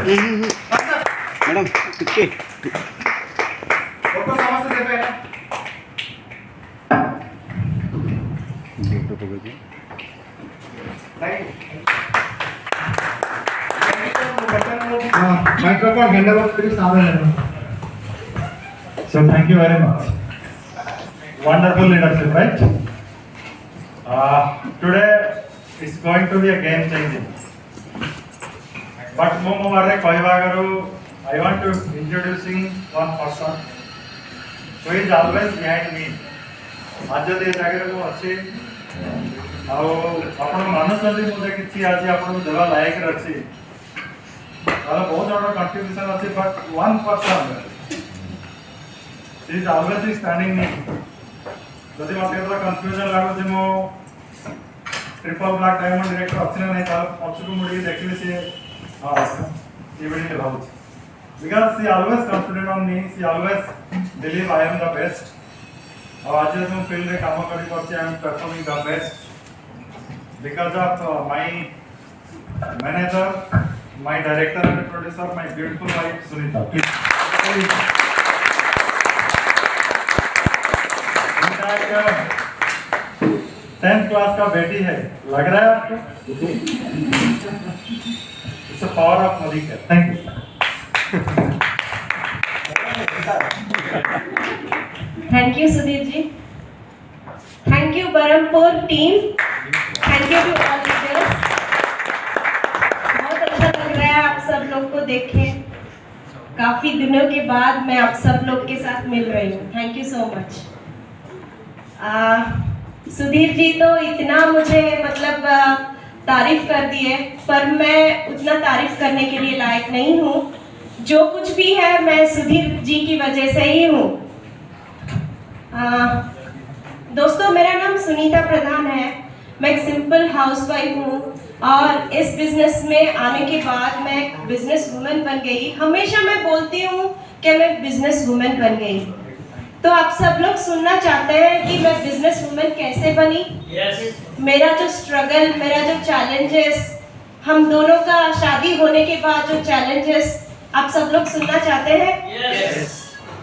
Madam टिके photo समस्त देबे फोटो पकड़ microphone hand over please Sabe. So thank you very much. Wonderful leadership, right? Today is going to be a game changing. But I want to introducing one person who is always behind me. आज जो जगह को अच्छे आपण मानुचंदी मुझे किसी आज आपण देवा लायक रछि बहुत बड़ा कंट्रीब्यूशन अच्छी but one person is always standing me जदि मत कंफ्यूजन लागुच मो ट्रिपल ब्लैक डायमंड डायरेक्टर अच्छी ना नहीं पक्ष को मुड़ी देखिए सी भाव because she always confident on me she always believe I am the best और आज जो फील्ड में काम करी करछि I am performing the best because of my manager my director and producer, my beautiful wife Sunita. Sunita 10th class का बेटी है, लग रहा है आपको? It's a power of Madhikar. Thank you. Thank you Sudhir ji. Thank you Barampur team. Thank you to all leaders. आप सब लोग को देखें काफी दिनों के बाद मैं आप सब लोग के साथ मिल रही हूँ. Thank you so much. Sudhir ji तो इतना मुझे मतलब तारीफ कर दिए पर मैं उतना तारीफ करने के लिए लायक नहीं हूँ. जो कुछ भी है मैं सुधीर जी की वजह से ही हूँ. दोस्तों मेरा नाम सुनीता प्रधान है. मैं एक सिंपल हाउसवाइफ हूँ और इस बिजनेस में आने के बाद मैं एक बिजनेस वुमेन बन गई. हमेशा मैं बोलती हूँ कि मैं बिजनेस वुमेन बन गई. तो आप सब लोग सुनना चाहते हैं कि मैं बिजनेस वुमेन कैसे बनी. मेरा जो स्ट्रगल, मेरा जो चैलेंजेस, हम दोनों का शादी होने के बाद जो चैलेंजेस आप सब लोग सुनना चाहते हैं.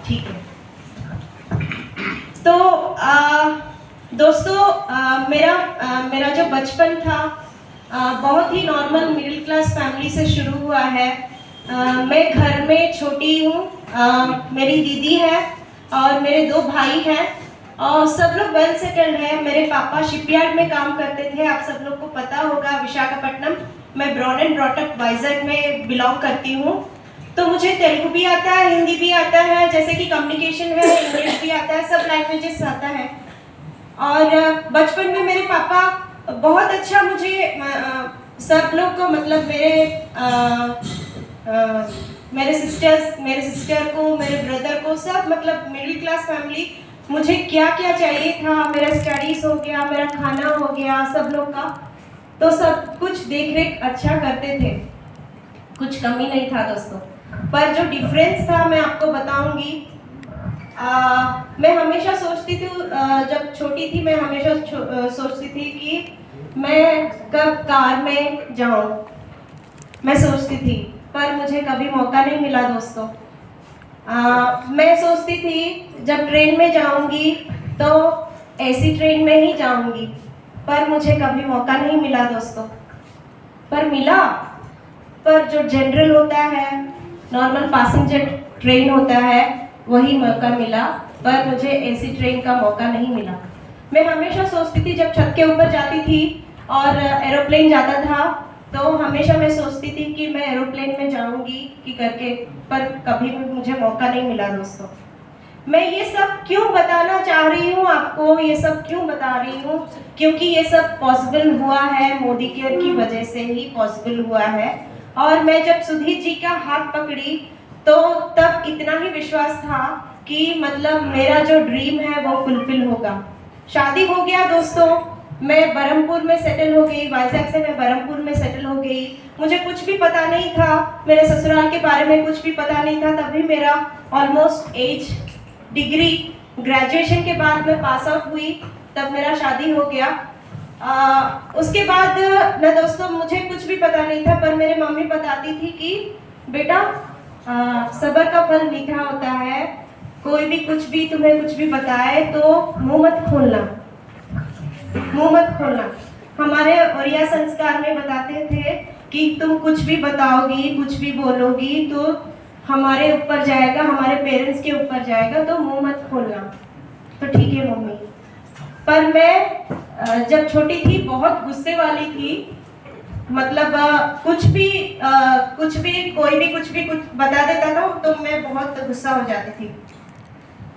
ठीक है. तो दोस्तों मेरा जो बचपन था बहुत ही नॉर्मल मिडिल क्लास फैमिली से शुरू हुआ है. मैं घर में छोटी हूँ. मेरी दीदी है और मेरे 2 भाई हैं और सब लोग वेल सेटल्ड हैं. मेरे पापा शिपयार्ड में काम करते थे. आप सब लोग को पता होगा विशाखापट्टनम. मैं born and brought up Vizag में बिलोंग करती हूँ. तो मुझे तेलुगु भी आता है, हिंदी भी आता है, जैसे कि कम्युनिकेशन है, इंग्लिश भी आता है, सब लैंग्वेजेस आता है. और बचपन में मेरे पापा बहुत अच्छा मुझे सब लोग को मतलब मेरे सिस्टर को, मेरे ब्रदर को, सब मतलब मिडिल क्लास फैमिली, मुझे क्या क्या चाहिए था, मेरा स्टडीज हो गया, मेरा खाना हो गया, सब लोग का तो सब कुछ देख रेख अच्छा करते थे. कुछ कमी नहीं था दोस्तों. पर जो डिफरेंस था मैं आपको बताऊंगी. मैं हमेशा सोचती थी जब छोटी थी मैं हमेशा सोचती थी कि मैं कब कार में जाऊं. मैं सोचती थी पर मुझे कभी मौका नहीं मिला दोस्तों. मैं सोचती थी जब ट्रेन में जाऊंगी तो ऐसी ट्रेन में ही जाऊंगी पर मुझे कभी मौका नहीं मिला दोस्तों. पर मिला, पर जो जनरल होता है, नॉर्मल पैसेंजर ट्रेन होता है, वही मौका मिला. पर मुझे ऐसी ट्रेन का मौका नहीं मिला. मैं हमेशा सोचती थी जब छत के ऊपर जाती थी और एरोप्लेन जाता था तो हमेशा मैं सोचती थी कि मैं एरोप्लेन में जाऊंगी कि करके, पर कभी भी मुझे मौका नहीं मिला दोस्तों. मैं ये सब क्यों बताना चाह रही हूँ आपको, ये सब क्यों बता रही हूँ, क्योंकि ये सब पॉसिबल हुआ है मोदी केयर की वजह से ही पॉसिबल हुआ है. और मैं जब सुधीर जी का हाथ पकड़ी तो तब इतना ही विश्वास था कि मतलब मेरा जो ड्रीम है वो फुलफिल होगा. शादी हो गया दोस्तों. मैं बरमपुर में सेटल हो गई. वाइजैक से मैं बरमपुर में सेटल हो गई. मुझे कुछ भी पता नहीं था, मेरे ससुराल के बारे में कुछ भी पता नहीं था. तभी मेरा ऑलमोस्ट एज डिग्री ग्रेजुएशन के बाद मैं पास आउट हुई, तब मेरा शादी हो गया. उसके बाद ना दोस्तों मुझे कुछ भी पता नहीं था, पर मेरे मम्मी बताती थी कि बेटा सब्र का फल मीठा होता है। कोई भी कुछ भी तुम्हें कुछ भी बताए तो मुंह मत खोलना, मुंह मत खोलना। हमारे ओरिया संस्कार में बताते थे कि तुम कुछ भी बताओगी, कुछ भी बोलोगी तो हमारे ऊपर जाएगा, हमारे पेरेंट्स के ऊपर जाएगा, तो मुंह मत खोलना। तो ठीक है मम्मी। पर मैं जब छोटी थी बहुत गुस्से वाली थी। मतलब कुछ भी कोई भी कुछ बता देता था तो मैं बहुत गुस्सा हो जाती थी।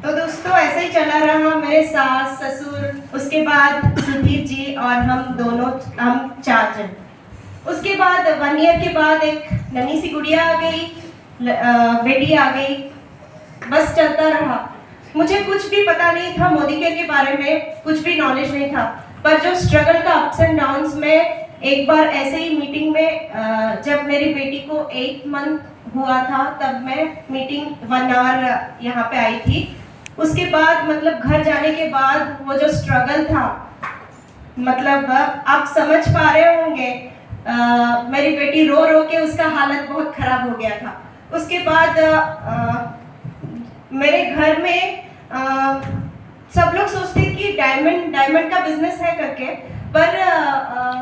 तो दोस्तों ऐसे ही चला रहा, मेरे सास ससुर, उसके बाद सुधीर जी और हम 4 जन। उसके बाद 1 ईयर के बाद एक नन्ही सी गुड़िया आ गई, बेटी आ गई, बस चलता रहा। मुझे कुछ भी पता नहीं था मोदी केयर के बारे में, कुछ भी नॉलेज नहीं था। पर जो स्ट्रगल का अप्स एंड डाउन्स में, एक बार ऐसे ही मीटिंग में जब मेरी बेटी को 8 मंथ हुआ था तब मैं मीटिंग 1 आवर यहाँ पे आई थी। उसके बाद मतलब घर जाने के बाद वो जो स्ट्रगल था, मतलब आप समझ पा रहे होंगे। मेरी बेटी रो रो के उसका हालत बहुत खराब हो गया था। उसके बाद मेरे घर में सब लोग सोचते कि डायमंड का बिजनेस है करके, पर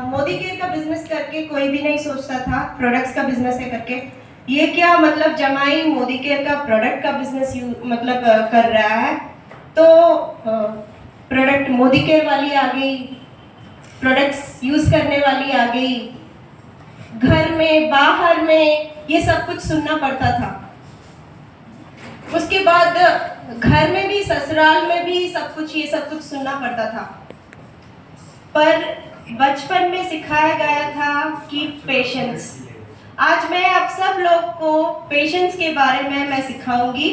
मोदी केयर का बिजनेस करके कोई भी नहीं सोचता था प्रोडक्ट्स का बिजनेस है करके। ये क्या मतलब जमाई मोदी केयर का प्रोडक्ट का बिजनेस मतलब कर रहा है। तो प्रोडक्ट मोदी केयर वाली आ गई, प्रोडक्ट्स यूज करने वाली आ गई, घर में बाहर में ये सब कुछ सुनना पड़ता था। उसके बाद घर में भी ससुराल में भी ये सब कुछ सुनना पड़ता था। पर बचपन में सिखाया गया था कि पेशेंस। आज मैं आप सब लोग को पेशेंस के बारे में मैं सिखाऊंगी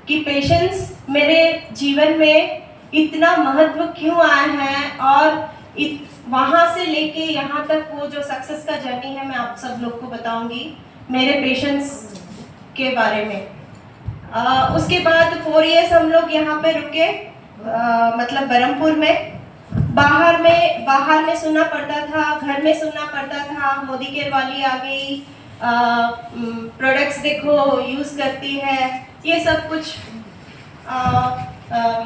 कि पेशेंस मेरे जीवन में इतना महत्व क्यों आया है, और वहाँ से लेके यहाँ तक वो जो सक्सेस का जर्नी है मैं आप सब लोग को बताऊंगी मेरे पेशेंस के बारे में। उसके बाद 4 इयर्स हम लोग यहाँ पे रुके, मतलब बरहमपुर में। बाहर में सुनना पड़ता था, घर में सुनना पड़ता था मोदी केयर वाली आ गई, प्रोडक्ट्स देखो यूज करती है, ये सब कुछ।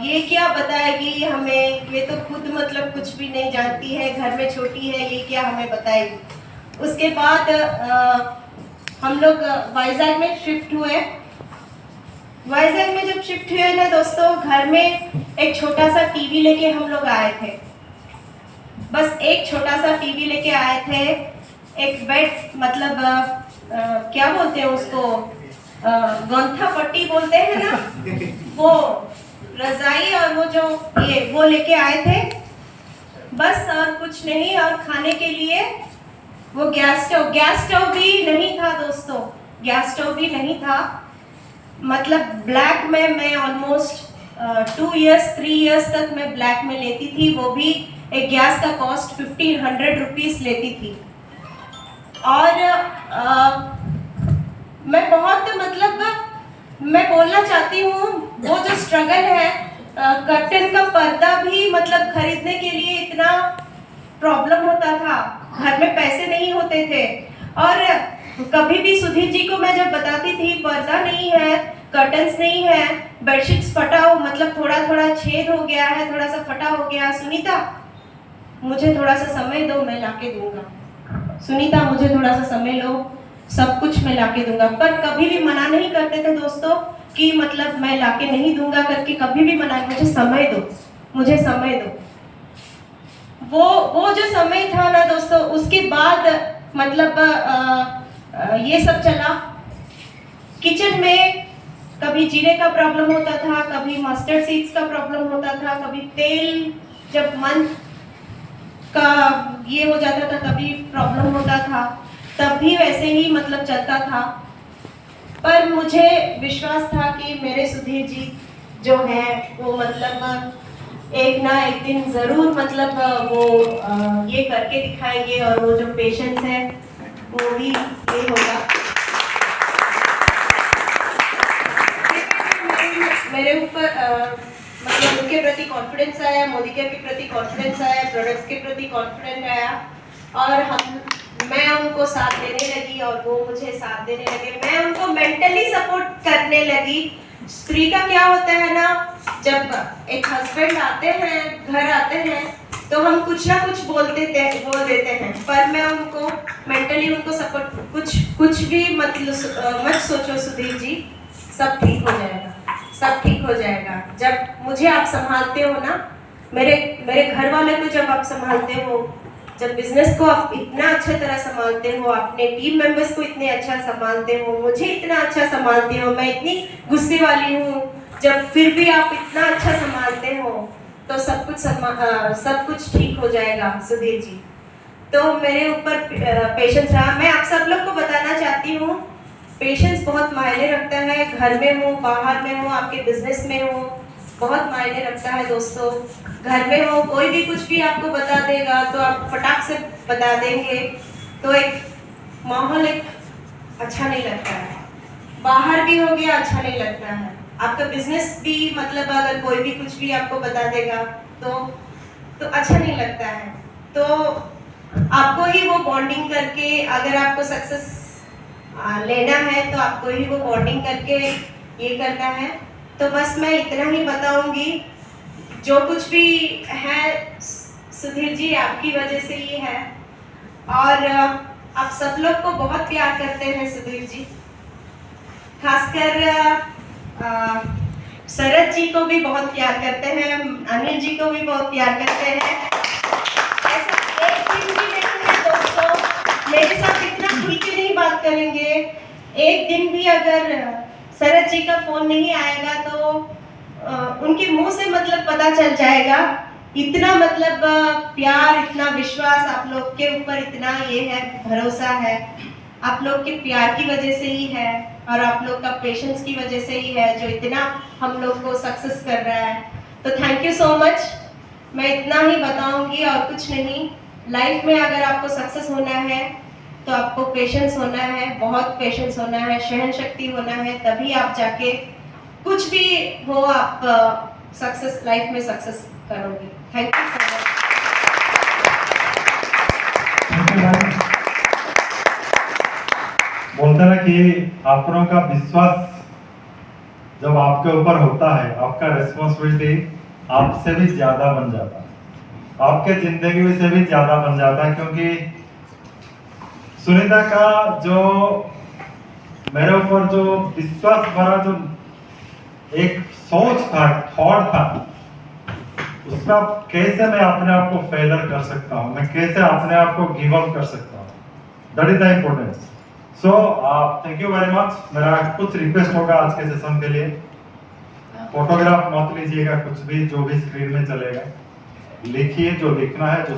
ये क्या बताएगी हमें, ये तो खुद मतलब कुछ भी नहीं जानती है, घर में छोटी है, ये क्या हमें बताएगी। उसके बाद हम लोग वाइजैग में शिफ्ट हुए। वाइजैग में जब शिफ्ट हुए ना दोस्तों, घर में एक छोटा सा टीवी लेके हम लोग आए थे। बस एक छोटा सा टीवी लेके आए थे, एक बेड, मतलब क्या बोलते हैं उसको, गौंथा पट्टी बोलते हैं ना, वो रजाई और वो जो वो लेके आए थे बस, और कुछ नहीं। और खाने के लिए वो गैस स्टोव भी नहीं था दोस्तों, गैस स्टोव भी नहीं था। मतलब ब्लैक में मैं ऑलमोस्ट 2 इयर्स 3 इयर्स तक मैं ब्लैक में लेती थी, वो भी एक गैस का कॉस्ट 1500 रुपीस लेती थी। और मैं बहुत मतलब मैं बोलना चाहती हूँ, वो जो स्ट्रगल है, कर्टन का पर्दा भी मतलब खरीदने के लिए इतना प्रॉब्लम होता था, घर में पैसे नहीं होते थे। और कभी भी सुधीर जी को मैं जब बताती थी पर्दा नहीं है, कर्टन्स नहीं है, बेडशीट्स फटा हो, मतलब थोड़ा थोड़ा छेद हो गया है, थोड़ा सा फटा हो गया, सुनीता मुझे थोड़ा सा समय दो, मैं लाके दूंगा, सुनीता मुझे थोड़ा सा समय लो, सब कुछ मैं लाके दूंगा। पर कभी भी मना नहीं करते थे दोस्तों कि मतलब मैं लाके नहीं दूंगा करके, कभी भी मना, मुझे समय दो, मुझे समय दो। वो जो समय था ना दोस्तों, उसके बाद मतलब ये सब चला। किचन में कभी जीरे का प्रॉब्लम होता था, कभी मस्टर्ड सीड्स का प्रॉब्लम होता था, कभी तेल जब मंथ का ये हो जाता था तभी प्रॉब्लम होता था, तब भी वैसे ही मतलब चलता था। पर मुझे विश्वास था कि मेरे सुधीर जी जो है वो मतलब एक ना एक दिन जरूर मतलब वो ये करके दिखाएंगे, और वो जो पेशेंस है वो भी ये होगा। मेरे ऊपर मतलब उनके प्रति कॉन्फिडेंस आया, मोदी केयर के प्रति कॉन्फिडेंस आया, प्रोडक्ट्स के प्रति कॉन्फिडेंस आया, और मैं उनको साथ देने लगी और वो मुझे साथ देने लगे। मैं उनको मेंटली सपोर्ट करने लगी। स्त्री का क्या होता है ना, जब एक हस्बैंड आते हैं, घर आते हैं, तो हम कुछ ना कुछ बोल देते हैं, पर मैं उनको मेंटली उनको सपोर्ट, कुछ भी मत सोचो सुधीर जी, सब ठीक हो जाएगा, सब ठीक हो जाएगा। जब मुझे आप संभालते हो ना, मेरे घर वाले को जब आप संभालते हो, जब बिजनेस को आप इतना अच्छा तरह संभालते हो, अपने टीम मेंबर्स को इतने अच्छा संभालते हो, मुझे इतना अच्छा संभालते हो, मैं इतनी गुस्से वाली हूँ, जब फिर भी आप इतना अच्छा संभालते हो, तो सब कुछ ठीक हो जाएगा सुधीर जी। तो मेरे ऊपर पेशेंस रहा। मैं आप सब लोग को बताना चाहती हूँ, पेशेंस बहुत मायने रखता है। घर में हो, बाहर में हो, आपके बिजनेस में हो, बहुत मायने रखता है दोस्तों। घर में हो, कोई भी कुछ भी आपको बता देगा तो आप फटाक से बता देंगे, तो एक माहौल एक अच्छा नहीं लगता है। बाहर भी हो गया, अच्छा नहीं लगता है। आपका बिजनेस भी, मतलब अगर कोई भी कुछ भी आपको बता देगा तो अच्छा नहीं लगता है। तो आपको ही वो बॉन्डिंग करके, अगर आपको सक्सेस लेना है तो आपको ही वो बॉन्डिंग करके ये करना है। तो बस मैं इतना ही बताऊंगी, जो कुछ भी है सुधीर जी आपकी वजह से ही है, और आप सब लोग को बहुत प्यार करते हैं सुधीर जी। खासकर शरद जी को भी बहुत प्यार करते हैं, अनिल जी को भी बहुत प्यार करते हैं। ऐसा एक दिन भी नहीं है दोस्तों, मेरे साथ इतना खुल के नहीं बात करेंगे। एक दिन भी अगर शरद जी का फोन नहीं आएगा तो उनके मुंह से मतलब पता चल जाएगा। इतना मतलब प्यार, इतना विश्वास आप लोग के ऊपर, इतना ये है, भरोसा है, आप लोग के प्यार की वजह से ही है, और आप लोग का पेशेंस की वजह से ही है, जो इतना हम लोग को सक्सेस कर रहा है। तो थैंक यू सो मच। मैं इतना ही बताऊंगी और कुछ नहीं। लाइफ में अगर आपको सक्सेस होना है तो आपको पेशेंस होना है, बहुत पेशेंस होना है, सहन शक्ति होना है, तभी आप जाके कुछ भी हो, आप सक्सेस, लाइफ में सक्सेस करोगे। Thank you so much. बोलते ना कि अपनों का विश्वास जब आपके ऊपर होता है, आपका रिस्पॉन्सिबिलिटी आपसे भी ज्यादा बन जाता है, आपके जिंदगी में से भी ज्यादा बन जाता है। क्योंकि सुनीता का जो मेरे ऊपर जो विश्वास भरा जो एक सोच था, थॉट था, उसका कैसे मैं अपने आप को फेलर कर सकता हूँ, मैं कैसे अपने आप को गिव अप कर सकता हूँ, that is the importance. So thank you very much. मेरा कुछ रिक्वेस्ट होगा आज के सेशन के लिए, फोटोग्राफ मत लीजिएगा, कुछ भी जो भी स्क्रीन में चलेगा लिखिए, जो लिखना है, जो